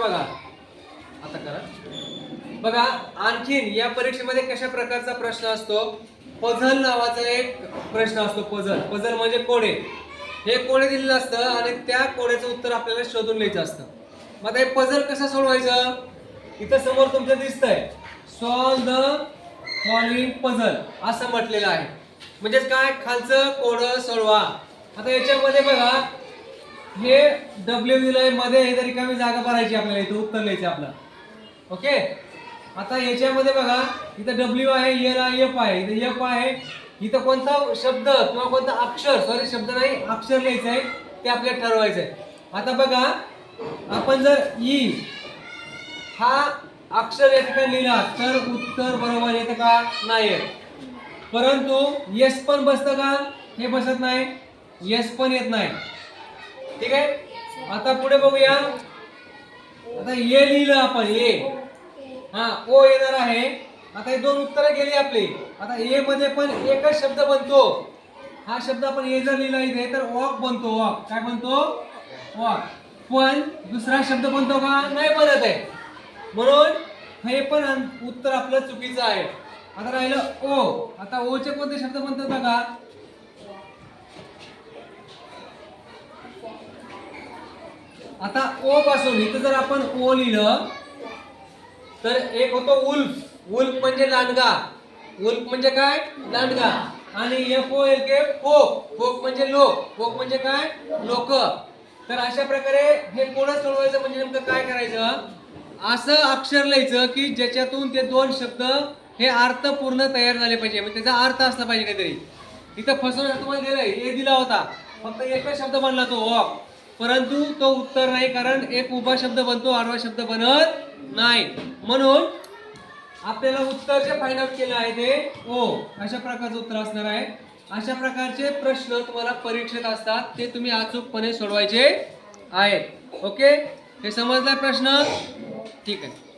बघा आता करा बघा आणखीन या परीक्षेमध्ये कशा प्रकारचा प्रश्न असतो पझल नावाचा एक प्रश्न असतो पझल म्हणजे कोडे हे कोडे दिलेलं असतं आणि त्या कोड्याचं उत्तर आपल्याला शोधून लिहायचं असतं मग हे पझल कसं सोडवायचं इथं समोर तुमचं दिसतंय सॉल्व द फॉलोइंग पझल असं म्हटलेलं आहे म्हणजे काय खालचं कोडं सोडवा आता याच्यामध्ये बघा हे डब्ल्यू दिलंय मध्ये हे तरी कमी जागा भरायची आपल्याला इथं उत्तर लिहायचं आपलं ओके आता याच्यामध्ये बघा इथं डब्ल्यू आहे एल आहे एफ आहे इथं एफ आहे इथं कोणता शब्द किंवा कोणता अक्षर सॉरी शब्द नाही अक्षर लिहायचं आहे ते आपल्याला ठरवायचं आहे आता बघा आपण जर ई हा अक्षर या ठिकाणी लिहिला तर उत्तर बरोबर येतं का नाही येत परंतु यस पण बसतं का हे बसत नाही यस पण येत नाही ठीक आहे आता पुढे बघूया आता ए लिहिलं आपण ए हा ओ येणार आहे आता हे दोन उत्तरं गेली आपली आता ए मध्ये पण एकच शब्द बनतो हा शब्द आपण ए जर लिहिला इथे तर वॉक बनतो वॉक काय बनतो वॉक पण दुसरा शब्द बनतो का नाही बनत आहे म्हणून हे पण उत्तर आपलं चुकीचं आहे आता राहिलं ओ आता ओ चे कोणते शब्द बनतात बघा आता ओ पासून इथं जर आपण ओ लिहिलं तर एक होतो उल्फ उल्फ म्हणजे लांडगा उल्फ म्हणजे काय लांडगा आणि एफ ओ एल के फोक फोक म्हणजे लोक फोक म्हणजे काय लोक तर अशा प्रकारे हे कोड सोडवायचं म्हणजे नेमकं काय करायचं असं अक्षर लिहायचं की ज्याच्यातून ते दोन शब्द हे अर्थपूर्ण तयार झाले पाहिजे म्हणजे त्याचा अर्थ असला पाहिजे काहीतरी इथं फसवून तुम्हाला दिलंय ए दिला होता फक्त एकच शब्द बनला तो वॉक परंतु तो उत्तर नाही कारण एक उभा शब्द बनतो आडवा शब्द बनत नाही म्हणून आपल्याला उत्तर जे फाइंड आउट केलं आहे ते ओ अशा प्रकारचं उत्तर असणार आहे अशा प्रकारचे प्रश्न तुम्हाला परीक्षेत असतात ते तुम्ही अचूकपणे सोडवायचे आहेत ओके हे समजला प्रश्न ठीक आहे